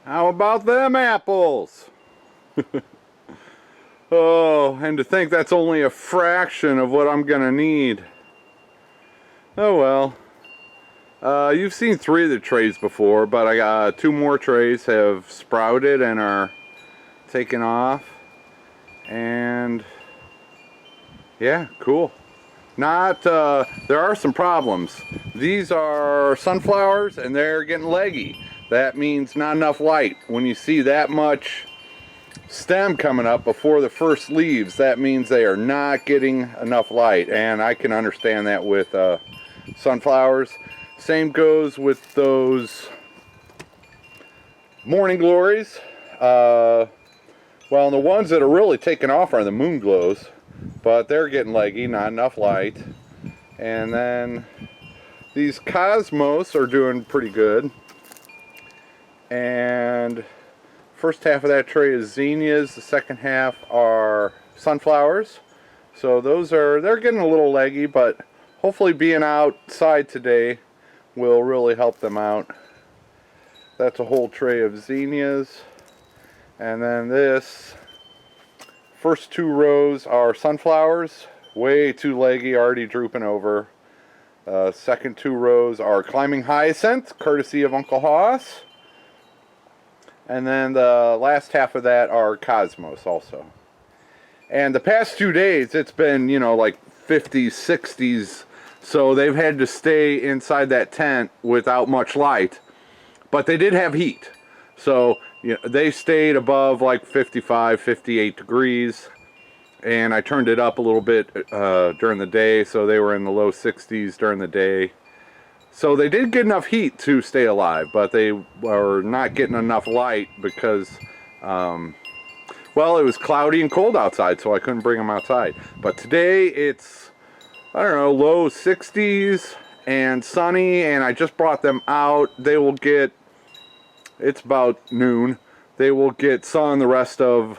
How about them apples? Oh, and to think that's only a fraction of what I'm gonna need. Oh well. You've seen 3 of the trays before, but I got 2 more trays have sprouted and are taking off. And yeah, cool. There are some problems. These are sunflowers and they're getting leggy. That means not enough light. When you see that much stem coming up before the first leaves, that means they are not getting enough light. And I can understand that with sunflowers. Same goes with those morning glories. Well, the ones that are really taking off are the moon glows, but they're getting leggy, not enough light. And then these cosmos are doing pretty good. And first half of that tray is zinnias, the second half are sunflowers. So they're getting a little leggy, but hopefully being outside today will really help them out. That's a whole tray of zinnias. And then this first 2 rows are sunflowers, way too leggy, already drooping over. Second 2 rows are climbing hyacinth, courtesy of Uncle Hoss. And then the last half of that are cosmos also. And the past 2 days it's been, like 50s, 60s, so they've had to stay inside that tent without much light. But they did have heat. So they stayed above like 55, 58 degrees. And I turned it up a little bit during the day, so they were in the low 60s during the day. So they did get enough heat to stay alive, but they were not getting enough light because, well, it was cloudy and cold outside, so I couldn't bring them outside. But today it's, I don't know, low 60s and sunny, and I just brought them out. They will get, it's about noon. They will get sun the rest of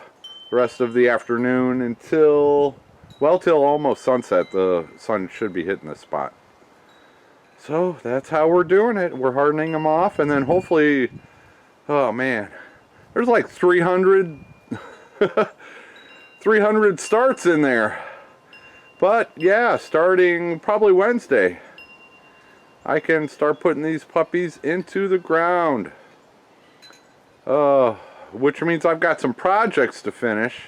the afternoon until, well, till almost sunset. The sun should be hitting this spot. So that's how we're doing it. We're hardening them off, and then hopefully, oh man, there's like 300 starts in there. But yeah, starting probably Wednesday, I can start putting these puppies into the ground. Which means I've got some projects to finish,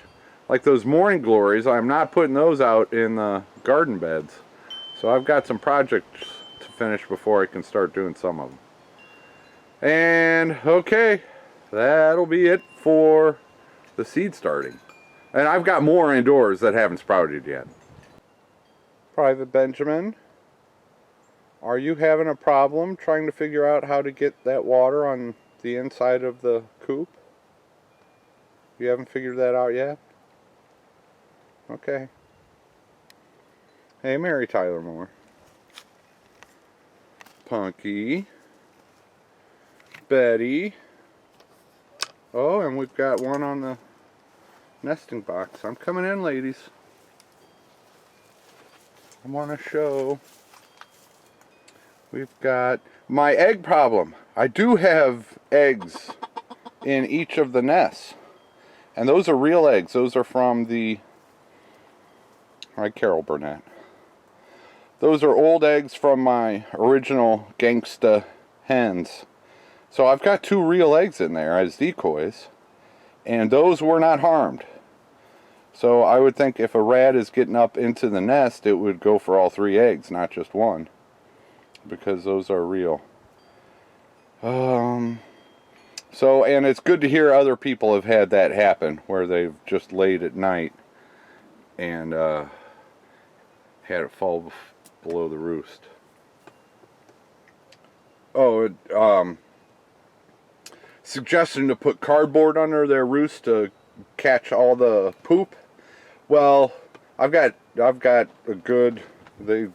like those morning glories. I'm not putting those out in the garden beds. So I've got some projects to finish before I can start doing some of them. And okay, that'll be it for the seed starting. And I've got more indoors that haven't sprouted yet. Private Benjamin, are you having a problem trying to figure out how to get that water on the inside of the coop? You haven't figured that out yet? Okay. Hey, Mary Tyler Moore. Punky. Betty. Oh, and we've got one on the nesting box. I'm coming in, ladies. I want to show. We've got my egg problem. I do have eggs in each of the nests. And those are real eggs. Those are from the, hi, Carol Burnett. Those are old eggs from my original gangsta hens. So I've got 2 real eggs in there as decoys. And those were not harmed. So I would think if a rat is getting up into the nest, it would go for all 3 eggs, not just one. Because those are real. So, and it's good to hear other people have had that happen, where they've just laid at night and had it fall below the roost. Oh, suggestion to put cardboard under their roost to catch all the poop. Well, I've got a good, they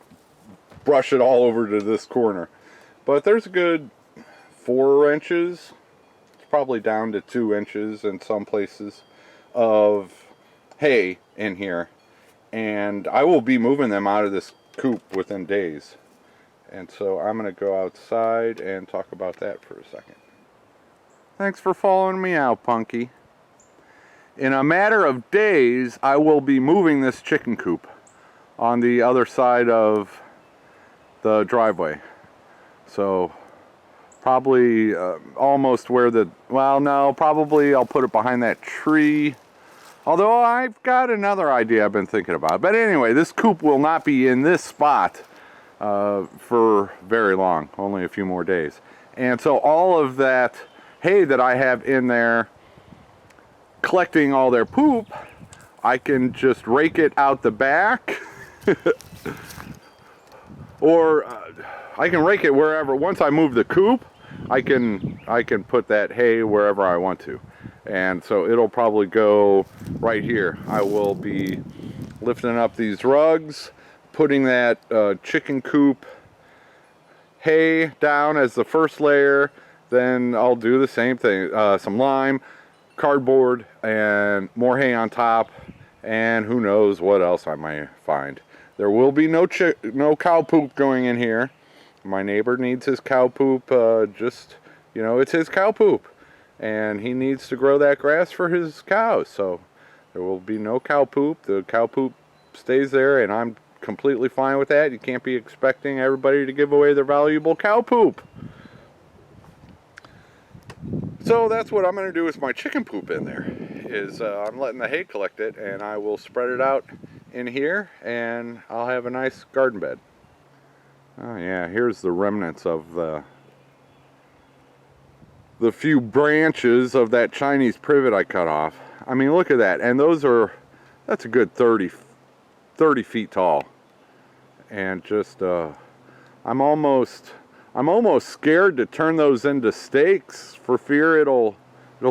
brush it all over to this corner, but there's a good 4 inches, it's probably down to 2 inches in some places, of hay in here, and I will be moving them out of this coop within days. And so I'm going to go outside and talk about that for a second. Thanks for following me out, Punky. In a matter of days, I will be moving this chicken coop on the other side of the driveway. So probably almost where the, well, no, probably I'll put it behind that tree. Although I've got another idea I've been thinking about. But anyway, this coop will not be in this spot for very long, only a few more days. And so all of that hay that I have in there collecting all their poop, I can just rake it out the back or I can rake it wherever. Once I move the coop, I can put that hay wherever I want to. And so it'll probably go right here. I will be lifting up these rugs, putting that chicken coop hay down as the first layer. Then I'll do the same thing, some lime, cardboard, and more hay on top, and who knows what else I might find. There will be no cow poop going in here. My neighbor needs his cow poop, just, you know, it's his cow poop, and he needs to grow that grass for his cows, so there will be no cow poop. The cow poop stays there, and I'm completely fine with that. You can't be expecting everybody to give away their valuable cow poop. So that's what I'm going to do with my chicken poop in there, is I'm letting the hay collect it, and I will spread it out in here, and I'll have a nice garden bed. Oh yeah, here's the remnants of the few branches of that Chinese privet I cut off. I mean, look at that, and that's a good 30 feet tall. And just, I'm almost scared to turn those into stakes for fear it'll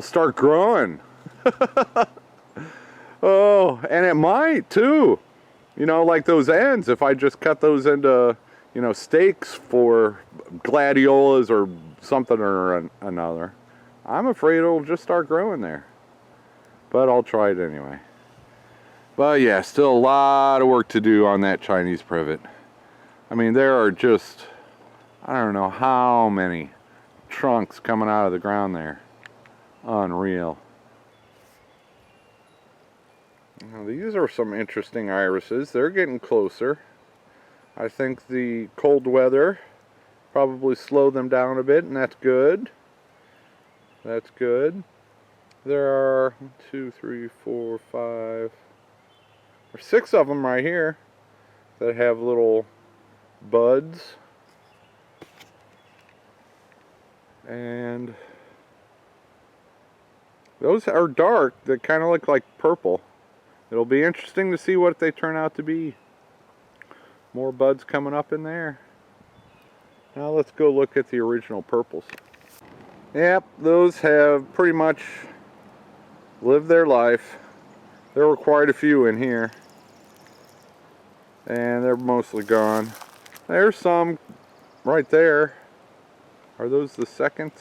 start growing. Oh, and it might too. You know, like those ends, if I just cut those into, you know, stakes for gladiolas or something or another, I'm afraid it'll just start growing there. But I'll try it anyway. But yeah, still a lot of work to do on that Chinese privet. I mean, there are just, I don't know how many trunks coming out of the ground there. Unreal. Now, these are some interesting irises. They're getting closer. I think the cold weather probably slowed them down a bit, and that's good. That's good. There are 1, 2, 3, 4, 5, or 6 of them right here that have little buds. And those are dark. They kind of look like purple. It'll be interesting to see what they turn out to be. More buds coming up in there. Now let's go look at the original purples. Yep, those have pretty much lived their life. There were quite a few in here, and they're mostly gone. There's some right there. Are those the second?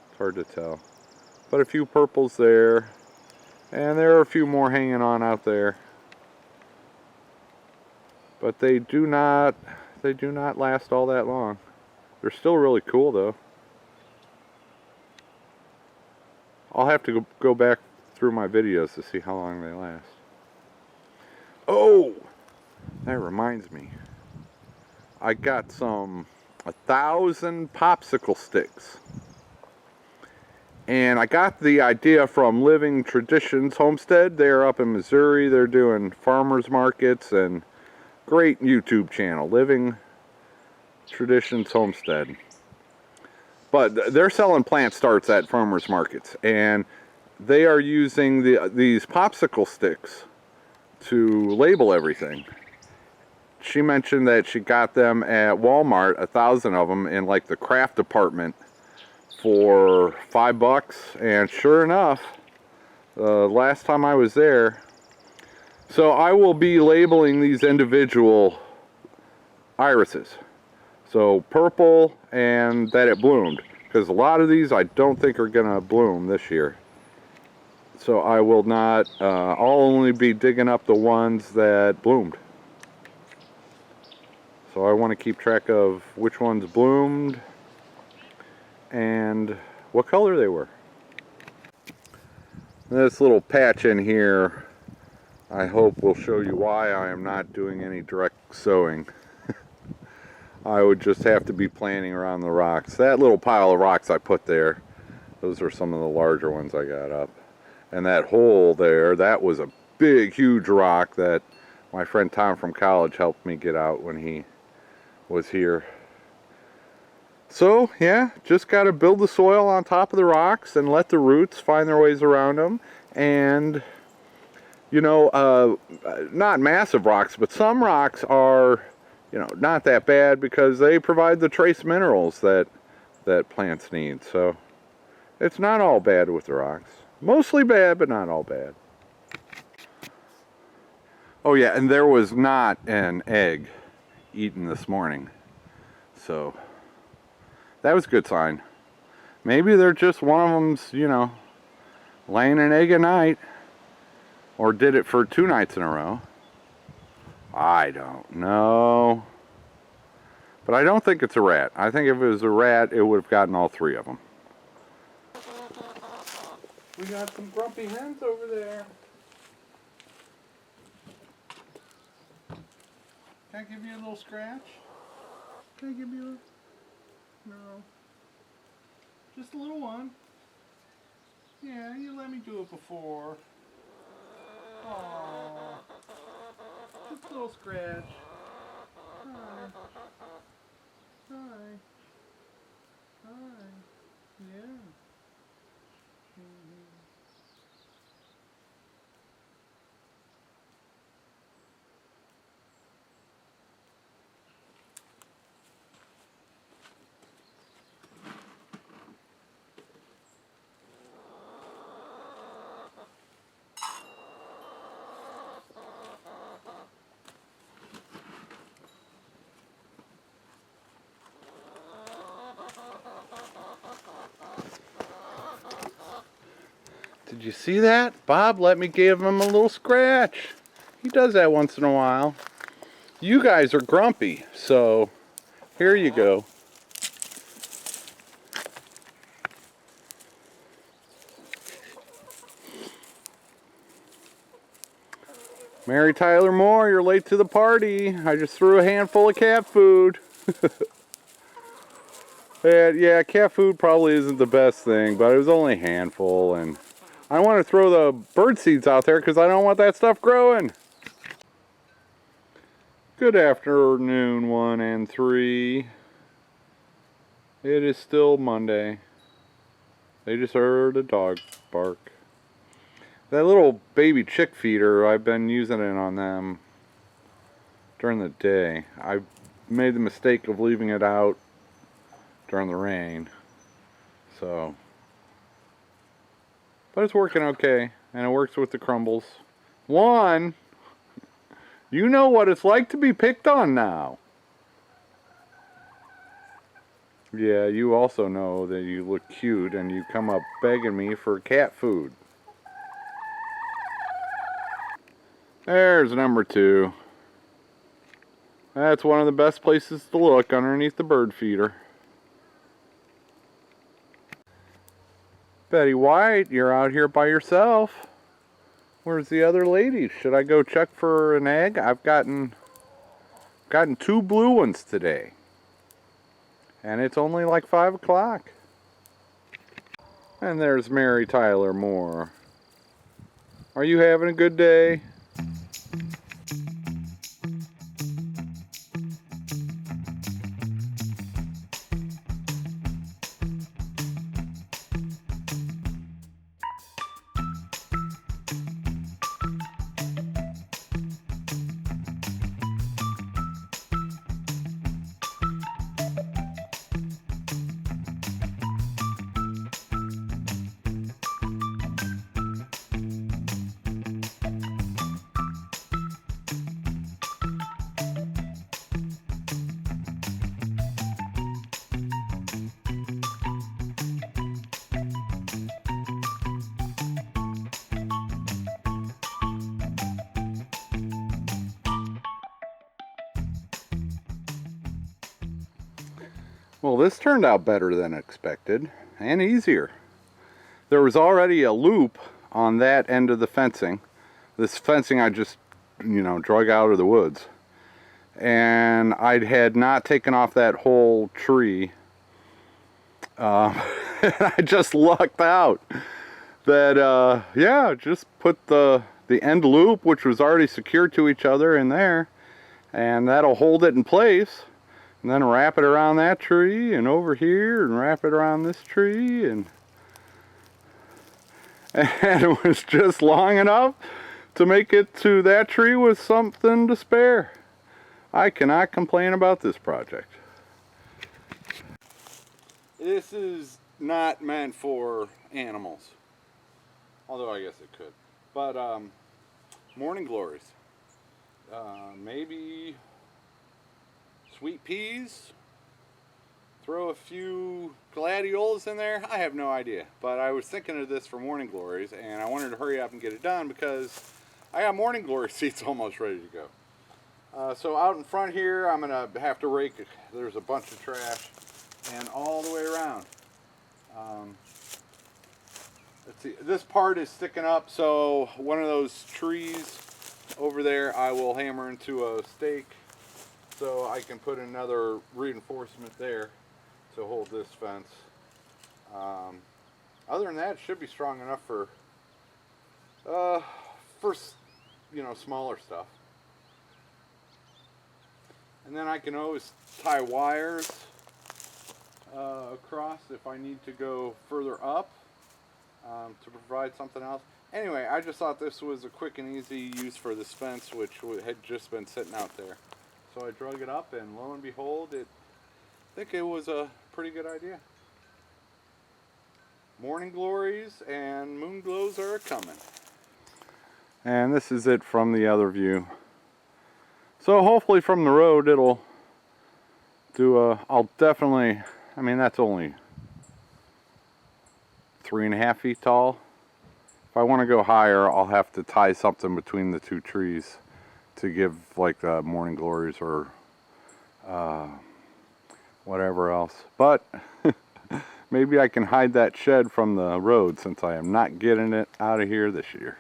It's hard to tell. But a few purples there, and there are a few more hanging on out there. But they do not last all that long. They're still really cool though. I'll have to go back through my videos to see how long they last. Oh, that reminds me. I got 1,000 popsicle sticks. And I got the idea from Living Traditions Homestead. They're up in Missouri. They're doing farmers markets, and great YouTube channel, Living Traditions Homestead. But they're selling plant starts at farmers markets, and they are using these popsicle sticks to label everything. She mentioned that she got them at Walmart, 1,000 of them, in like the craft department for $5, and sure enough, last time I was there. So I will be labeling these individual irises. So purple and that it bloomed, because a lot of these I don't think are gonna bloom this year. So I will not, I'll only be digging up the ones that bloomed. So I want to keep track of which ones bloomed and what color they were. This little patch in here, I hope will show you why I am not doing any direct sowing. I would just have to be planting around the rocks. That little pile of rocks I put there, those are some of the larger ones I got up. And that hole there, that was a big, huge rock that my friend Tom from college helped me get out when he was here. So, yeah, just got to build the soil on top of the rocks and let the roots find their ways around them. And, you know, not massive rocks, but some rocks are, you know, not that bad because they provide the trace minerals that plants need. So, it's not all bad with the rocks. Mostly bad, but not all bad. Oh yeah, and there was not an egg eaten this morning. So, that was a good sign. Maybe they're just one of them's, you know, laying an egg a night. Or did it for 2 nights in a row. I don't know. But I don't think it's a rat. I think if it was a rat, it would have gotten all 3 of them. We got some grumpy hens over there. Can I give you a little scratch? Can I give you a... No. Just a little one. Yeah, you let me do it before. Aww. Just a little scratch. Hi. Hi. Hi. Yeah. Did you see that? Bob let me give him a little scratch. He does that once in a while. You guys are grumpy, so here you go. Mary Tyler Moore, you're late to the party. I just threw a handful of cat food. Yeah, cat food probably isn't the best thing, but it was only a handful, and I want to throw the bird seeds out there because I don't want that stuff growing. Good afternoon, 1 and 3. It is still Monday. They just heard a dog bark. That little baby chick feeder, I've been using it on them during the day. I made the mistake of leaving it out during the rain. So, but it's working okay, and it works with the crumbles. One, you know what it's like to be picked on now. Yeah, you also know that you look cute and you come up begging me for cat food. There's number 2. That's one of the best places to look, underneath the bird feeder. Betty White, you're out here by yourself. Where's the other lady? Should I go check for an egg? I've gotten 2 blue ones today. And it's only like 5 o'clock. And there's Mary Tyler Moore. Are you having a good day? Well, this turned out better than expected and easier. There was already a loop on that end of the fencing. This fencing I just, drug out of the woods. And I had not taken off that whole tree. I just lucked out that, yeah, just put the end loop, which was already secured to each other, in there. And that'll hold it in place. And then wrap it around that tree and over here and wrap it around this tree. And it was just long enough to make it to that tree with something to spare. I cannot complain about this project. This is not meant for animals, although I guess it could. But morning glories, maybe sweet peas, throw a few gladiolas in there. I have no idea, but I was thinking of this for morning glories, and I wanted to hurry up and get it done because I got morning glory seeds almost ready to go. So out in front here, I'm gonna have to rake. There's a bunch of trash, and all the way around. Let's see. This part is sticking up, so one of those trees over there, I will hammer into a stake, so I can put another reinforcement there to hold this fence. Other than that, it should be strong enough for smaller stuff. And then I can always tie wires across if I need to go further up to provide something else. Anyway, I just thought this was a quick and easy use for this fence, which had just been sitting out there. So I drug it up, and lo and behold, I think it was a pretty good idea. Morning glories and moon glows are coming. And this is it from the other view. So hopefully from the road it'll do I'll definitely, that's only 3.5 feet tall. If I want to go higher, I'll have to tie something between the two trees to give like the morning glories or whatever else. But maybe I can hide that shed from the road, since I am not getting it out of here this year.